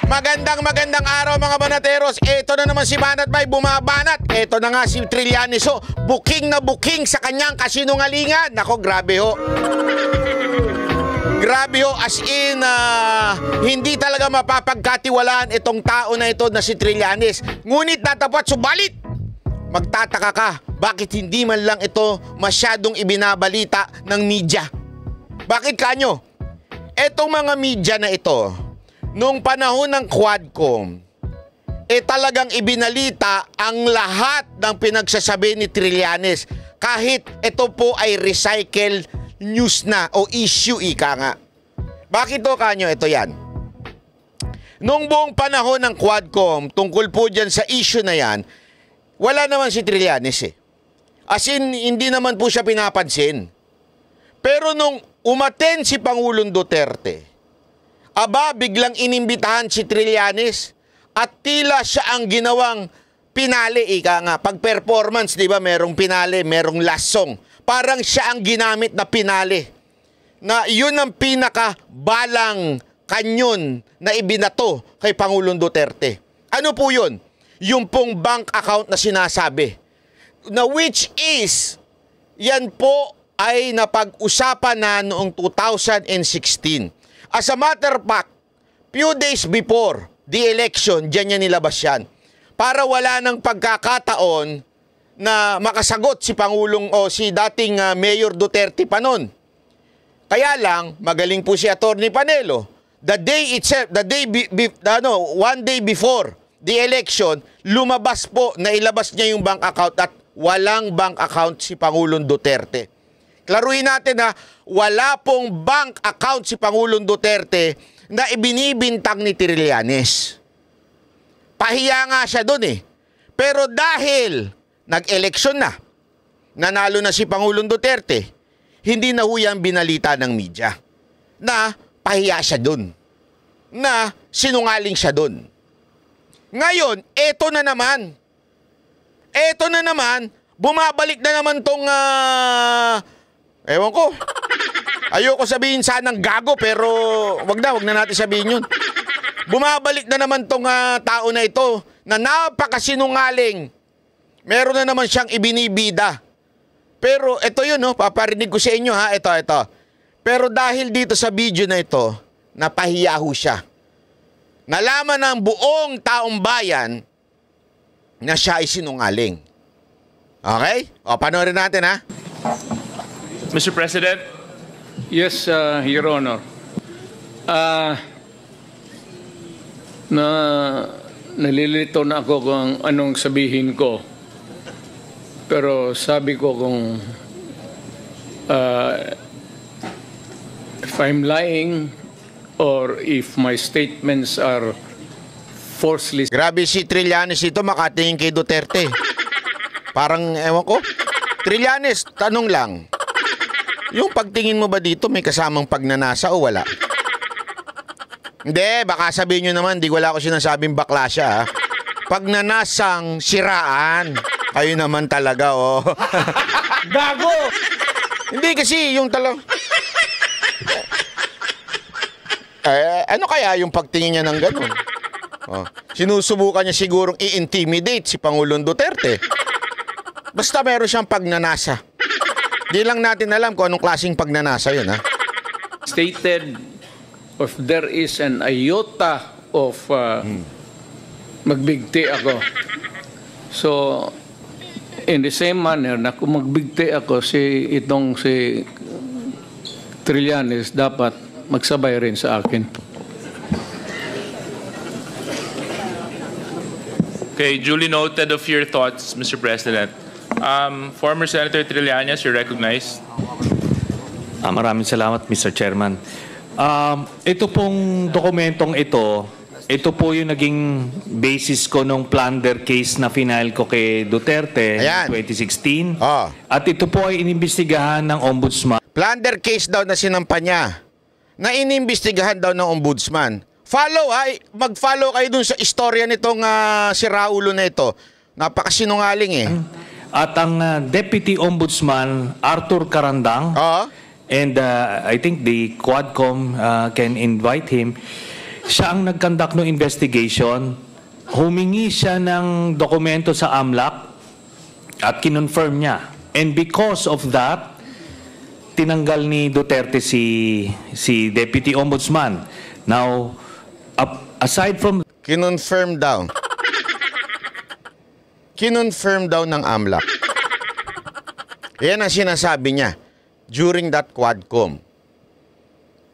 Magandang araw mga banateros. Ito na naman si Banat Bay bumabanat. Ito na nga si Trillanes ho. Booking na booking sa kanyang kasinungalingan. Nako, grabe ho. Grabe ho, as in, hindi talaga mapapagkatiwalaan itong tao na ito na si Trillanes. Ngunit natapat, subalit, magtataka ka, bakit hindi man lang ito masyadong ibinabalita ng media? Bakit kanyo? Etong mga media na ito, nung panahon ng Quadcom, talagang ibinalita ang lahat ng pinagsasabi ni Trillanes. Kahit ito po ay recycled news na o issue, ika nga. Bakit to kanyo? Ito yan. Nung buong panahon ng Quadcom, tungkol po dyan sa issue na yan, wala naman si Trillanes eh. As in, hindi naman po siya pinapansin. Pero nung umaten si Pangulong Duterte, biglang inimbitahan si Trillanes at tila siya ang ginawang pinali, ika nga. Pag performance, di ba, merong pinali, merong last song. Parang siya ang ginamit na pinali. Na yun ang pinaka-balang kanyon na ibinato kay Pangulong Duterte. Ano po yun? Yung pong bank account na sinasabi. Na which is, yan po ay napag-usapan na noong 2016. As a matter of fact, few days before the election, dyan niya nilabas yan. Para wala ng pagkakataon na makasagot si Pangulong o si dating Mayor Duterte pa nun. Kaya lang, magaling po si Atty. Panelo. The day itself, one day before the election, lumabas po, nailabas niya yung bank account at walang bank account si Pangulong Duterte. Klaruhin natin na wala pong bank account si Pangulong Duterte na ibinibintang ni Trillanes. Pahiya nga siya dun eh. Pero dahil nag-eleksyon na, nanalo na si Pangulong Duterte, hindi na huyang binalita ng media na pahiya siya dun, na sinungaling siya dun. Ngayon, eto na naman, bumabalik na naman tong, ewan ko, ayoko sabihin sanang gago, pero wag na natin sabihin yun. Bumabalik na naman tong tao na ito, na napakasinungaling. Meron na naman siyang ibinibida. Pero ito yun, no? Paparinig ko sa inyo, ha? Ito. Pero dahil dito sa video na ito, napahiya ho siya. Nalaman ng buong taong bayan na siya ay sinungaling. Okay? O, panoorin natin, ha? Mr. President? Yes, Your Honor. Nalilito na ako kung anong sabihin ko. Pero sabi ko kung if I'm lying or if my statements are falsely... Grabe si Trillanes ito, makatingin kay Duterte. Parang, ewan ko. Trillanes, tanong lang. Yung pagtingin mo ba dito, may kasamang pagnanasa o wala? Hindi, baka sabihin nyo naman, di wala ko sinasabing bakla siya. Ha? Pagnanasang siraan. Kayo naman talaga, oh. Gago! Hindi kasi yung ano kaya yung pagtingin niya ng ganun? Oh. Sinusubukan niya sigurong i-intimidate si Pangulong Duterte. Basta meron siyang pagnanasa. Di lang natin alam kung anong klaseng pagnanasa yun, ha? Stated if there is an iota of magbigti ako. So, in the same manner na kung magbigti ako si Trillanes, dapat magsabay rin sa akin. Okay, duly noted of your thoughts, Mr. President. Former Senator Trillanes, you're recognized. Maraming salamat, Mr. Chairman. Ito pong dokumentong ito po yung naging basis ko nung plunder case na final ko kay Duterte Ayan. 2016. Oh. At ito po ay inimbestigahan ng Ombudsman. Plunder case daw na sinampa niya. Na inimbestigahan daw ng Ombudsman. Follow, ha? Mag-follow kayo dun sa istorya nitong si Raulo na ito. Napakasinungaling eh. At ang Deputy Ombudsman, Arthur Carandang, Oo. and I think the Quadcom can invite him. siya ang nag-conduct ng investigation, humingi siya ng dokumento sa AMLAC at kinonfirm niya. And because of that, tinanggal ni Duterte si Deputy Ombudsman. Now, aside from... Kinonfirm daw. Kinonfirm daw ng AMLAC. Yan ang sinasabi niya during that Quadcom.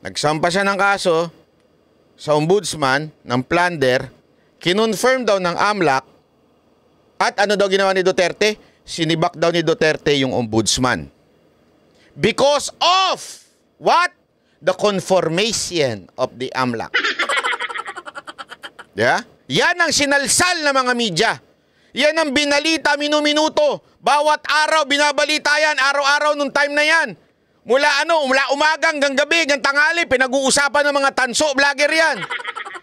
Nagsampa siya ng kaso sa ombudsman ng plunder, kinonfirm daw ng AMLAC, at ano daw ginawa ni Duterte? Sinibak daw ni Duterte yung ombudsman. Because of what? The confirmation of the AMLAC. Yeah? Yan ang sinalsal ng mga media. Yan ang binalita minu-minuto. Bawat araw binabalita yan, araw-araw nung time na yan. Mula umagang hanggang gabi, hanggang tanghali, pinag-uusapan ng mga tanso, vlogger yan.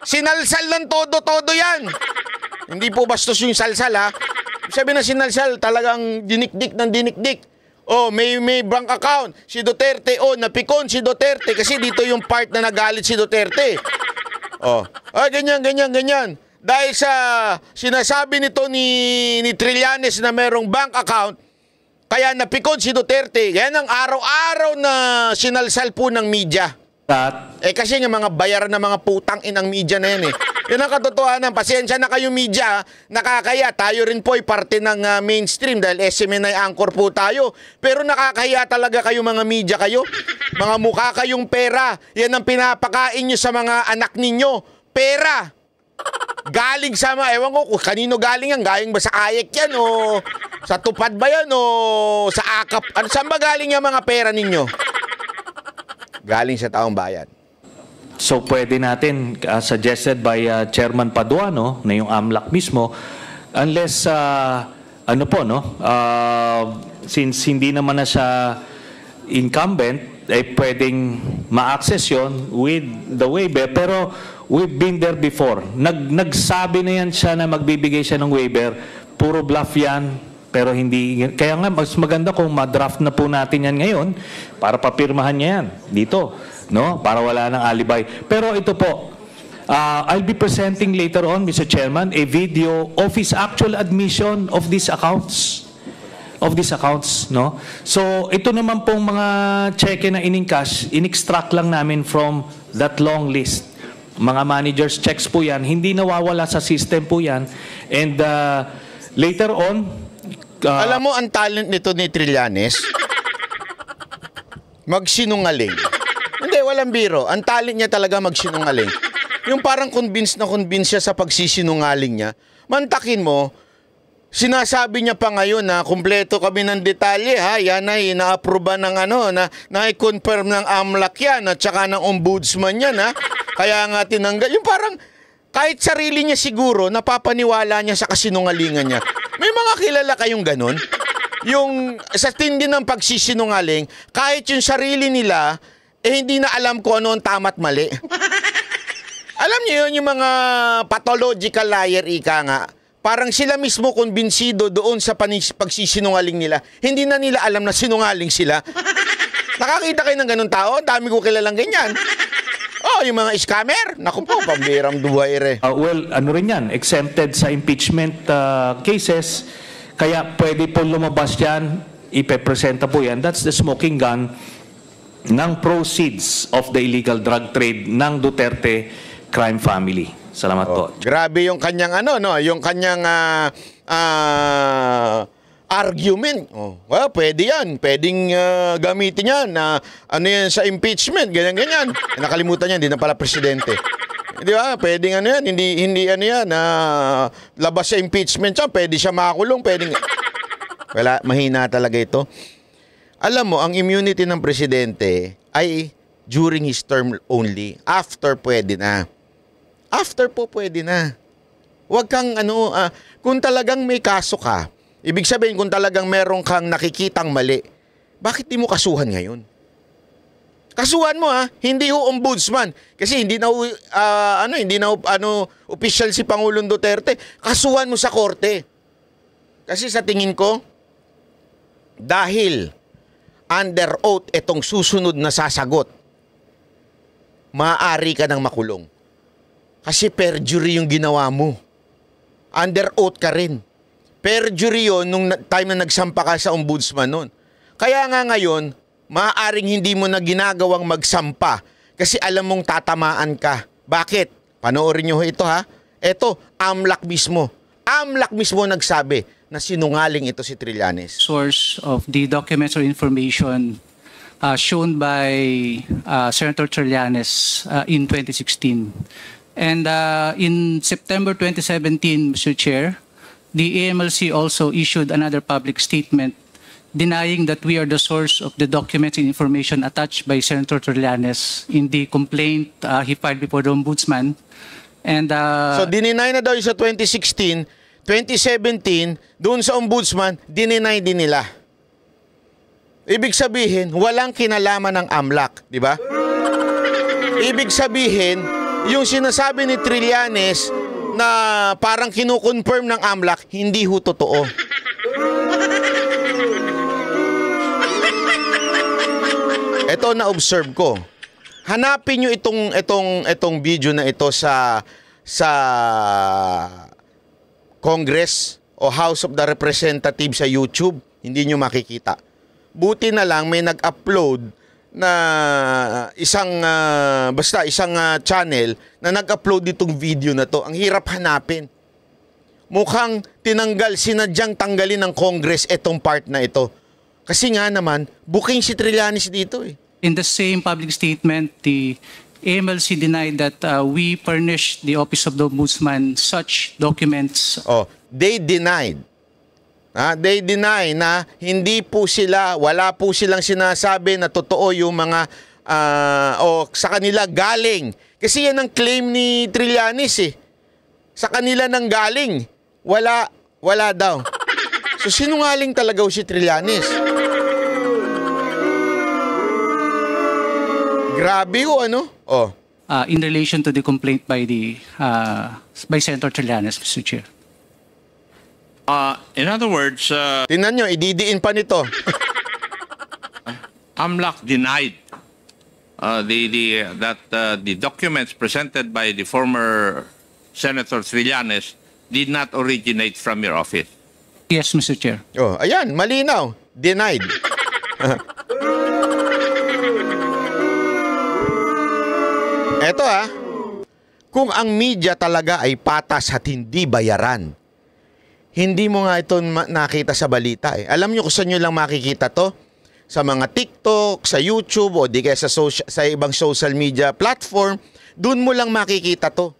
Sinalsal ng todo-todo yan. Hindi po bastos yung salsal, ha. Sabi na sinalsal, talagang dinikdik ng dinikdik. Oh, may bank account si Duterte. Oh, napikon si Duterte kasi dito yung part na nagalit si Duterte. Oh, ganyan. Dahil sa sinasabi nito ni Trillanes na merong bank account, kaya napikon si Duterte. Yan ang araw-araw na sinalsal po ng media. Kasi nga mga bayaran ng mga putang inang media na yan eh. Yan ang katotohanan. Pasensya na kayo media, nakakaya. Tayo rin po ay parte ng mainstream dahil SMNI anchor po tayo. Pero nakakaya talaga kayo mga media kayo. Mga mukha kayong pera. Yan ang pinapakain nyo sa mga anak ninyo. Pera. Galing sa mga, ewan ko kung kanino galing yan. Galing ba sa AYEK yan o sa tupad ba yan o sa akap? Saan ba galing yung mga pera ninyo? Galing sa taong bayan. So pwede natin, suggested by Chairman Paduano, na yung AMLAC mismo, unless, since hindi naman na siya incumbent, ay pwedeng ma-access yun with the waiver. Pero we've been there before. Nagsabi na yan siya na magbibigay siya ng waiver. Puro bluff yan. Pero hindi, kaya nga mas maganda kung ma-draft na po natin yan ngayon para papirmahan niya yan dito, no? Para wala ng alibay. Pero ito po, I'll be presenting later on, Mr. Chairman, a video of his actual admission of these accounts. No? So, ito naman pong mga cheque na in-encash, in-extract lang namin from that long list. Mga managers checks po yan, hindi nawawala sa system po yan. And later on, alam mo, ang talent nito ni Trillanes, magsinungaling. Hindi, walang biro. Ang talent niya talaga magsinungaling. Yung parang convinced siya sa pagsisinungaling niya. Mantakin mo, sinasabi niya pa ngayon na kumpleto kami ng detalye, ha? Yan ay na-aproba ng na-confirm ng AMLAC yan at saka ng ombudsman yan, ha? Kaya nga tinanggal. Yung parang kahit sarili niya siguro, napapaniwala niya sa kasinungalingan niya. May mga kilala kayong ganun? Yung sa tindi ng pagsisinungaling, kahit yung sarili nila, hindi na alam kung ano ang tama at mali. Alam niyo yun, yung mga pathological liar, ika nga. Parang sila mismo kumbinsido doon sa pagsisinungaling nila. Hindi na nila alam na sinungaling sila. Nakakita kayo ng ganun tao? Dami ko kilalang ganyan. Oh, yung mga scammer. Naku po, pambiram duwaire. Well, ano rin yan, exempted sa impeachment cases. Kaya pwede po lumabas yan, ipepresenta po yan. That's the smoking gun ng proceeds of the illegal drug trade ng Duterte crime family. Salamat po. Grabe yung kanyang yung kanyang argument. Well, pwede yan. Pwedeng gamitin yan na yan sa impeachment, ganyan-ganyan. Nakalimutan niya, hindi na pala presidente. Di ba? Pwedeng yan. Hindi yan. Labas sa impeachment siya, pwede siya makakulong, pwedeng... Wala, mahina talaga ito. Alam mo, ang immunity ng presidente ay during his term only. After, pwede na. After po, pwede na. Huwag kang kung talagang may kaso ka, ibig sabihin, kung talagang meron kang nakikitang mali, bakit di mo kasuhan ngayon? Kasuhan mo, hindi ombudsman. Kasi hindi na official si Pangulong Duterte. Kasuhan mo sa korte. Kasi sa tingin ko, dahil under oath itong susunod na sasagot, maaari ka ng makulong. Kasi perjury yung ginawa mo. Under oath ka rin. Perjury yun nung time na nagsampa ka sa ombudsman nun. Kaya nga ngayon, maaaring hindi mo na ginagawang magsampa kasi alam mong tatamaan ka. Bakit? Panoorin nyo ito ha. Ito, AMLAC mismo. AMLAC mismo nagsabi na sinungaling ito si Trillanes. Source of the documents or information shown by Senator Trillanes in 2016. And in September 2017, Mr. Chair, the AMLC also issued another public statement denying that we are the source of the documents and information attached by Senator Trillanes in the complaint he filed before the Ombudsman. And So dininay na daw yung sa 2016, 2017, doon sa Ombudsman, dininay din nila. Ibig sabihin, walang kinalaman ng AMLAC, di ba? Ibig sabihin, yung sinasabi ni Trillanes na parang kinukonfirm ng AMLAC, hindi ho totoo. Ito na-observe ko. Hanapin nyo itong video na ito sa Congress o House of the Representatives sa YouTube. Hindi nyo makikita. Buti na lang may nag-upload na isang channel na nag-upload itong video na to. Ang hirap hanapin. Mukhang sinadyang tanggalin ng Congress itong part na ito. Kasi nga naman, booking si Trillanes dito eh. in the same public statement, the AMLC denied that we furnished the Office of the Ombudsman such documents. Oh, they denied. They deny na hindi po sila, wala po silang sinasabi na totoo yung mga sa kanila galing. Kasi yan ang claim ni Trillanes eh. Sa kanila nang galing. Wala daw. So sinungaling talaga si Trillanes. Grabe o ano? Oh. In relation to the complaint by by Senator Trillanes, Mr. Chair. In other words, Tingnan nyo, ididiin pa nito. AMLAC denied that the documents presented by the former Senator Trillanes did not originate from your office. Yes, Mr. Chair. Oh, ayan, malinaw. Denied. Eto kung ang media talaga ay patas at hindi bayaran, hindi mo nga ito nakita sa balita eh. Alam nyo kung saan nyo lang makikita to? Sa mga TikTok, sa YouTube, o di kaya sa ibang social media platform, doon mo lang makikita to.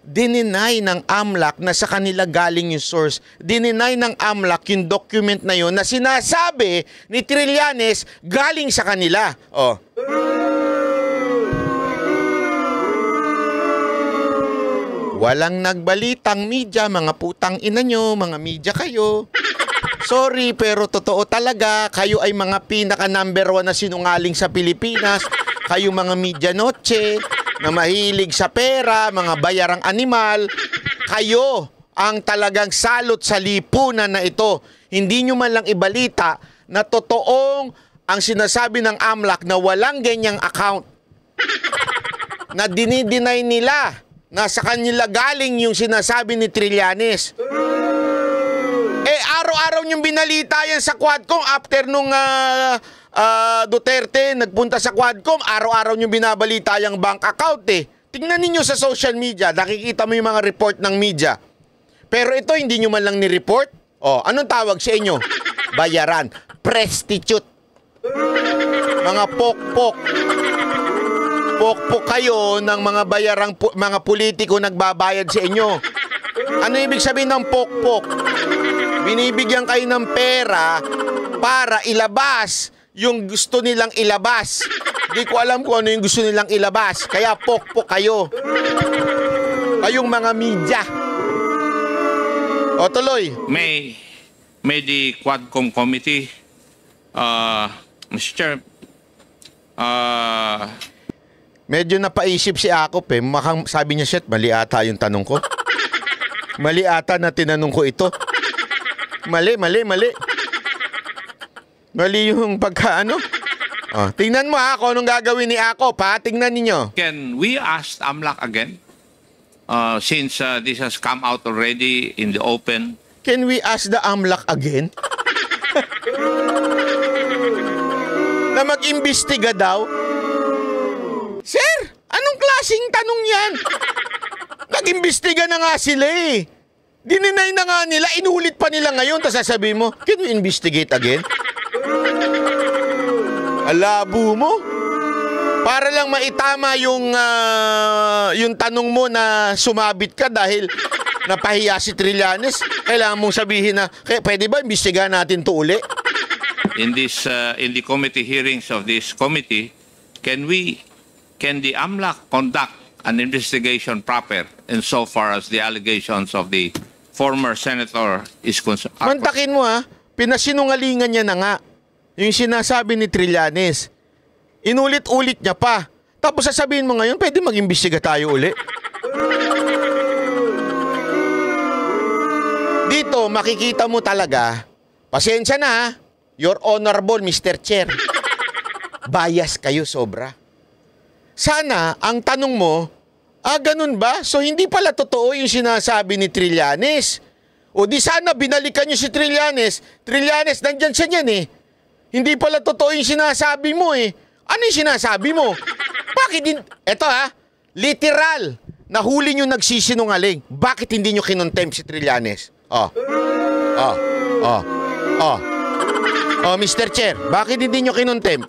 Dininay ng AMLAC na sa kanila galing yung source. Dininay ng AMLAC yung document na yun na sinasabi ni Trillanes galing sa kanila. Oh. Walang nagbalitang media, mga putang ina nyo, mga media kayo. Sorry, pero totoo talaga, kayo ay mga pinaka number 1 na sinungaling sa Pilipinas. Kayo mga media noche, na mahilig sa pera, mga bayarang animal. Kayo ang talagang salot sa lipunan na ito. Hindi nyo man lang ibalita na totoong ang sinasabi ng AMLAC na walang ganyang account. Na dinideny nila na sa kanila galing yung sinasabi ni Trillanes. Araw-araw niyong binalita yan sa Quadcom after nung Duterte nagpunta sa Quadcom, araw-araw niyong binabalita yung bank account eh. Tingnan ninyo sa social media, nakikita mo yung mga report ng media. Pero ito hindi nyo man lang ni-report. Oh, anong tawag sa inyo? Bayaran. Prostitute. Mga pokpok. Pokpok kayo ng mga bayarang mga politiko nagbabayad sa inyo. Ano ibig sabihin ng pokpok? Binibigyan kayo ng pera para ilabas yung gusto nilang ilabas. Di ko alam kung ano yung gusto nilang ilabas. Kaya pokpok kayo. Kayong mga media. O tuloy. May the Quadcom committee, Mr. Chair, Medyo napaisip si Akop eh. Makang sabi niya, shit, mali ata yung tanong ko. Mali ata na tinanong ko ito. Mali. Mali yung pagkaano. Oh, tingnan mo ha kung anong gagawin ni Ako pa. Tingnan ninyo. Can we ask AMLAC again? Since this has come out already in the open. Can we ask the AMLAC again? Na mag-imbestiga daw? Sir, anong klaseng tanong yan? Nag-imbestiga na nga sila eh. Dininay na nga nila, inulit pa nila ngayon, tapos sasabihin mo, can we investigate again? Alabo mo. Para lang maitama yung tanong mo na sumabit ka dahil napahiya si Trillanes, kailangan mong sabihin na, pwede ba imbestigahan natin to uli? In the committee hearings of this committee, can the AMLAC conduct an investigation proper insofar as the allegations of the former senator is concerned? Mantakin mo ha, pinasinungalingan niya na nga yung sinasabi ni Trillanes. Inulit-ulit niya pa. Tapos sasabihin mo ngayon, pwede mag-imbestiga tayo uli. Dito, makikita mo talaga, pasensya na ha, Your Honorable Mr. Chair. Bias kayo sobra. Sana, ang tanong mo, ganun ba? So, hindi pala totoo yung sinasabi ni Trillanes. O di sana binalikan nyo si Trillanes. Trillanes, nandyan siya niyan eh. Hindi pala totoo yung sinasabi mo eh. Ano yung sinasabi mo? Bakit din? Eto ha, literal. Nahuli nyo nagsisinungaling. Bakit hindi nyo kinontempt si Trillanes? Mr. Chair, bakit hindi nyo kinontempt?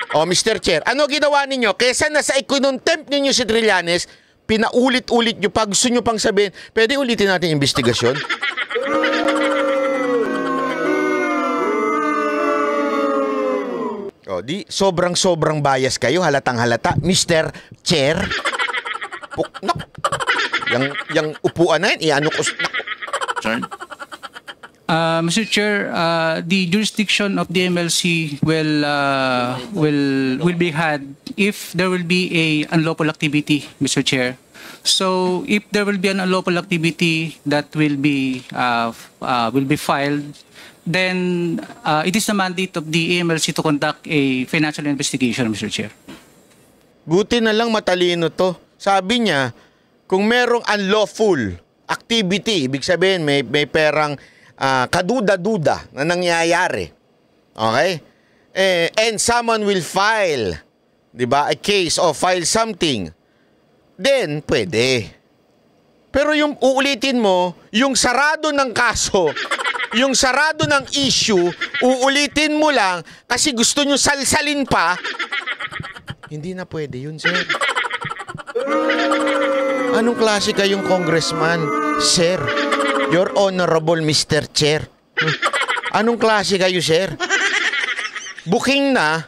Mr. Chair, ano ginawa ninyo? Kesa na sa ikinontempt ninyo si Trillanes, pinaulit-ulit nyo pa, gusto nyo pang sabihin, pwede ulitin natin investigasyon? Di sobrang bias kayo, halatang halata. Mr. Chair, yung upuan na yan, iano ko. Sir? Mr. Chair, the jurisdiction of the MLC will be had if there will be a unlawful activity, Mr. Chair. So, if there will be an unlawful activity that will be filed, then it is the mandate of the AMLC to conduct a financial investigation, Mr. Chair. Buti na lang matalino to. Sabi niya, kung merong unlawful activity, ibig sabihin may perang kaduda-duda na nangyayari. Okay? And someone will file, di ba, a case or file something, then pwede. Pero yung uulitin mo, yung sarado ng kaso, yung sarado ng issue, uulitin mo lang kasi gusto nyo salsalin pa, hindi na pwede yun, sir. Anong klase kayong congressman, sir? Your Honorable Mr. Chair. Anong klase kayo, sir? Booking na,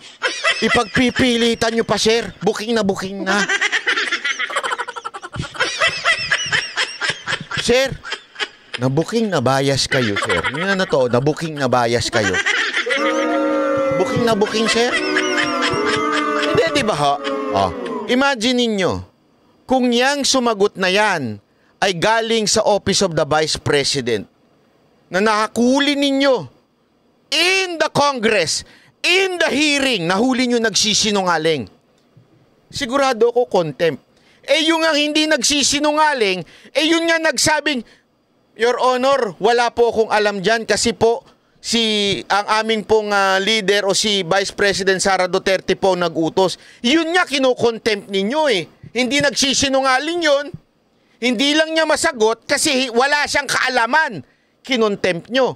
ipagpipilitan nyo pa, sir. Booking na. Sir, na-booking na bias kayo, sir. Yan na to, na-booking na bias kayo. Booking, sir? Hindi, di ba ho? Imagine ninyo, kung yang sumagot na yan ay galing sa Office of the Vice President na nakakuli ninyo in the Congress, in the hearing, nahuli nyo nagsisinungaling. Sigurado ako contempt. Yung nga hindi nagsisinungaling, yun nga nagsabing, Your Honor, wala po akong alam dyan kasi po ang aming pong leader o si Vice President Sara Duterte po nag-utos. Yun nga kino-contempt ninyo eh. Hindi nagsisinungaling yun. Hindi lang niya masagot kasi wala siyang kaalaman. Kinontempt nyo.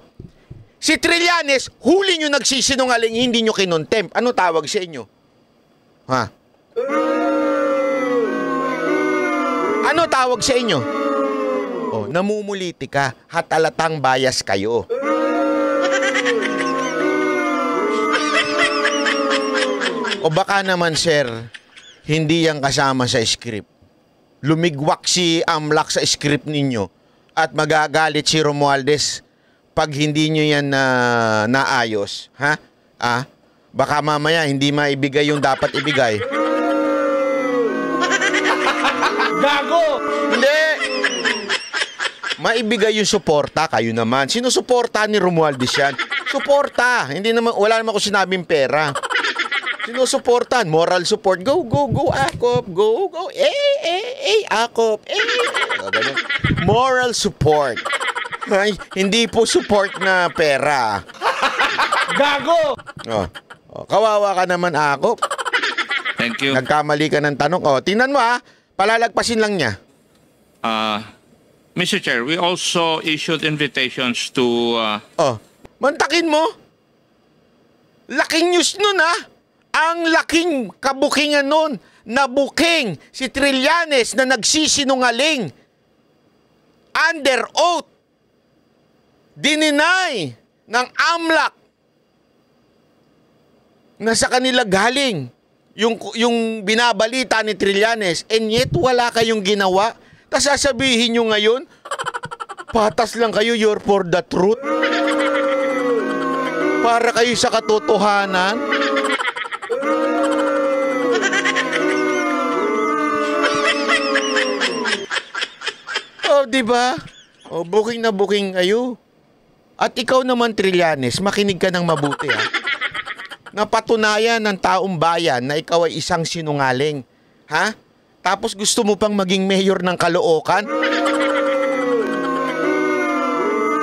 Si Trillanes, huli nyo nagsisinungaling, hindi nyo kinontempt. Ano tawag sa inyo? Ha? Ano tawag sa inyo? Namumuliti ka. Hatalatang bias kayo. O baka naman, sir, hindi yan kasama sa script. Lumigwak si AMLAC sa script ninyo at magagalit si Romualdez pag hindi nyo yan naayos. Ha? Baka mamaya hindi maibigay yung dapat ibigay. Gago! Hindi! Maibigay yung suporta, kayo naman. Sino suporta ni Romualdez yan? Suporta! Hindi naman, wala naman ko sinabing pera. Sinusuportan, moral support. Go, go, go, Akop. Go, go. Akop. Ganun. Moral support. Ay, hindi po support na pera. Gago! Kawawa ka naman, Akop. Thank you. Nagkamali ka ng tanong. Tingnan mo palalagpasin lang niya. Mr. Chair, we also issued invitations to Mantakin mo. Laking news nun Ang laking kabukingan nun. Nabuking si Trillanes na nagsisinungaling. Under oath. Dininay ng AMLAC na sa kanila galing yung binabalita ni Trillanes, and yet wala kayong ginawa. Tas sasabihin nyo ngayon, patas lang kayo, you're for the truth. Para kayo sa katotohanan. Diba? Booking na booking kayo. At ikaw naman, Trillanes, makinig ka ng mabuti Napatunayan ng taong bayan na ikaw ay isang sinungaling. Tapos gusto mo pang maging mayor ng Caloocan?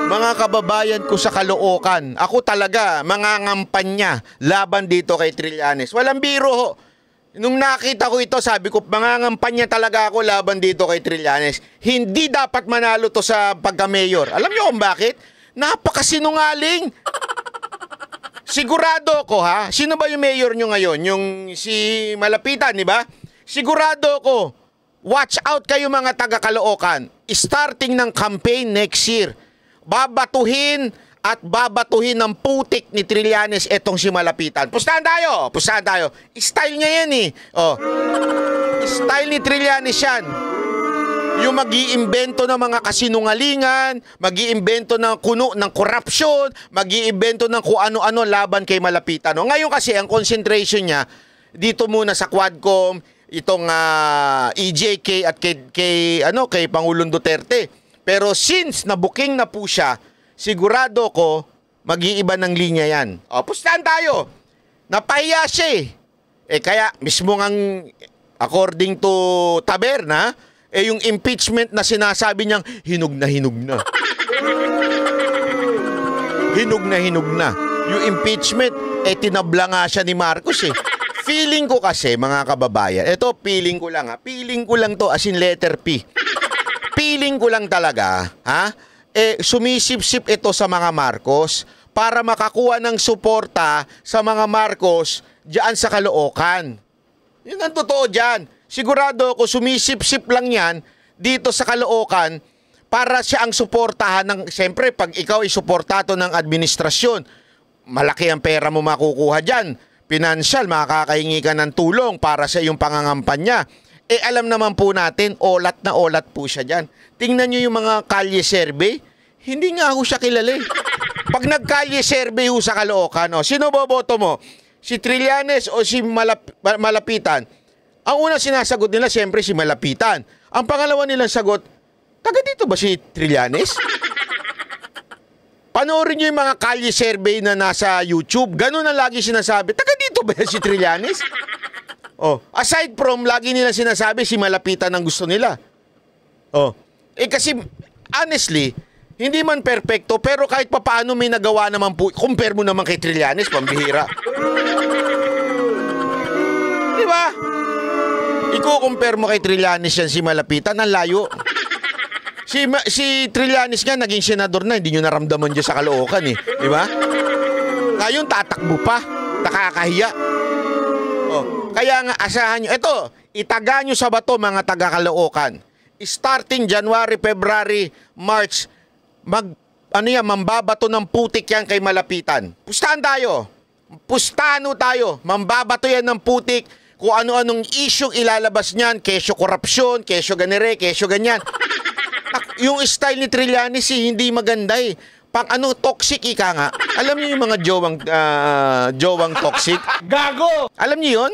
Mga kababayan ko sa Caloocan, ako talaga mangangampanya laban dito kay Trillanes. Walang biro. Nung nakita ko ito, sabi ko, mangangampanya talaga ako laban dito kay Trillanes. Hindi dapat manalo to sa pagka-mayor. Alam niyo kung bakit? Napakasinungaling. Sigurado ko sino ba yung mayor nyo ngayon? Yung si Malapitan, di ba? Sigurado ko, watch out kayo mga taga-Caloocan. Starting ng campaign next year, babatuhin ng putik ni Trillanes etong si Malapitan. Pustahan tayo. Style niya yan Style ni Trillanes yan. Yung mag-iimbento ng mga kasinungalingan, mag-iimbento ng kuno ng corruption, mag-iimbento ng kung ano-ano laban kay Malapitan. Ngayon kasi ang concentration niya dito muna sa Quadcom, itong EJK at kay Pangulong Duterte. Pero since nabuking na po siya, sigurado ko mag-iiba ng linya yan. Pustahan tayo. Napahiya siya kaya mismo ngang according to Taberna, yung impeachment na sinasabi niyang hinog na. Hinog na. Yung impeachment, tinabla nga siya ni Marcos Feeling ko kasi, mga kababayan, feeling ko lang Feeling ko lang to as in letter P. Feeling ko lang talaga, sumisip-sip ito sa mga Marcos para makakuha ng suporta sa mga Marcos diyan sa Caloocan. Yun ang totoo dyan. Sigurado ako sumisip-sip lang yan dito sa Caloocan para siya ang suportahan ng, siyempre pag ikaw ay suportato ng administrasyon, malaki ang pera mo makukuha dyan. Financial, makakahingi ka ng tulong para sa iyong pangangampanya. Alam naman po natin, olat na olat po siya dyan. Tingnan nyo yung mga kalye survey, hindi nga ho siya kilala Pag nagkalye survey ho sa Caloocan, sino boboto mo? Si Trillanes o si Malapitan? Ang unang sinasagot nila, siyempre si Malapitan. Ang pangalawa nilang sagot, taga dito ba si Trillanes? Panoorin nyo yung mga kalye survey na nasa YouTube. Ganun ang lagi sinasabi, taga dito ba si Trillanes? Aside from, lagi nila sinasabi, si Malapitan ang gusto nila. Kasi, honestly, hindi man perfecto, pero kahit papaano may nagawa naman po. Compare mo naman kay Trillanes, pambihira. Di ba? Iko-compare mo kay Trillanes yan si Malapitan, ang layo. Si Trillanes nga, naging senador na, hindi nyo naramdaman dyan sa Caloocan Di ba? Ngayon, tatakbo pa. Nakakahiya. Kaya nga, asahan nyo. Ito, itaga nyo sa bato, mga taga-Caloocan. Starting January, February, March, mambabato ng putik yan kay Malapitan. Pustahan tayo. Mambabato yan ng putik kung ano-anong issue ilalabas niyan, kesyo korupsyon, kesyo ganire, kesyo ganyan. Yung style ni Trillanes hindi maganda toxic ika nga. Alam niyo yung mga jowang toxic? Gago! Alam niyo yun?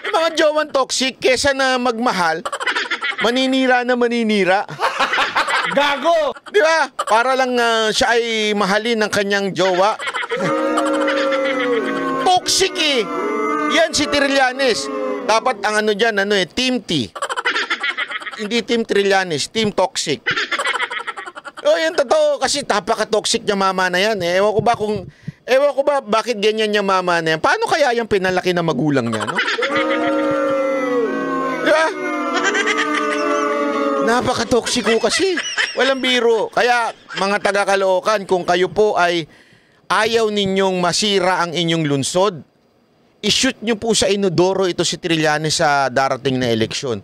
Yung mga jowang toxic, kesa na magmahal, maninira. Gago! Di ba? Para lang siya ay mahalin ng kanyang jowa. Toxic Yan si Trillanes. Dapat ang ano dyan, Team T. Hindi Team Trillanes, Team Toxic. Oh, yan totoo. Kasi napaka-toxic niya mama na yan. Ewan ko ba bakit ganyan niya mama na yan. Paano kaya yung pinalaki na magulang niya, no? Diba? Napaka-toxic ko kasi. Walang biro. Kaya, mga taga-Caloocan, kung kayo po ay ayaw ninyong masira ang inyong lungsod, i-shoot nyo po sa inodoro ito si Trillanes sa darating na eleksyon.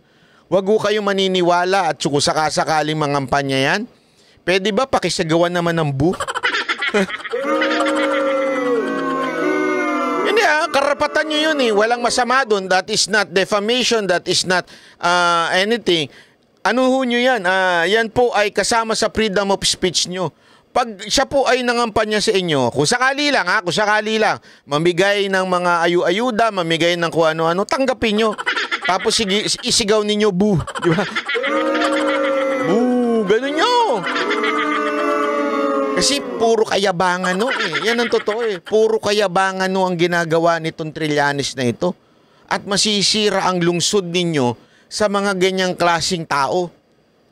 Huwag ho kayong maniniwala at sakasakaling mangampanya yan. Pwede ba pakisagawan naman ng Hindi karapatan nyo yun eh. Walang masama doon. That is not defamation. That is not anything. Ano ho nyo yan? Yan po ay kasama sa freedom of speech nyo. Pag siya po ay nangampanya sa inyo, kung sakali lang, mamigay ng mga ayu-ayuda, mamigay ng kung ano-ano, tanggapin nyo. Tapos isigaw ninyo, boo. Di ba? Boo, ganun nyo. Kasi puro kayabangan Yan ang totoo Puro kayabangan ang ginagawa nitong Trillanes na ito. At masisira ang lungsod ninyo sa mga ganyang klaseng tao.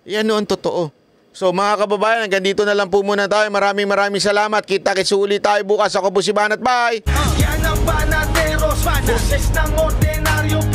Yan ang totoo. So mga kababayan, hanggang dito na lang po muna tayo. Maraming salamat. Kita-kits ulit tayo bukas. Ako po si Banat. Bye! Yan ang Banateros, boses ng ordinaryong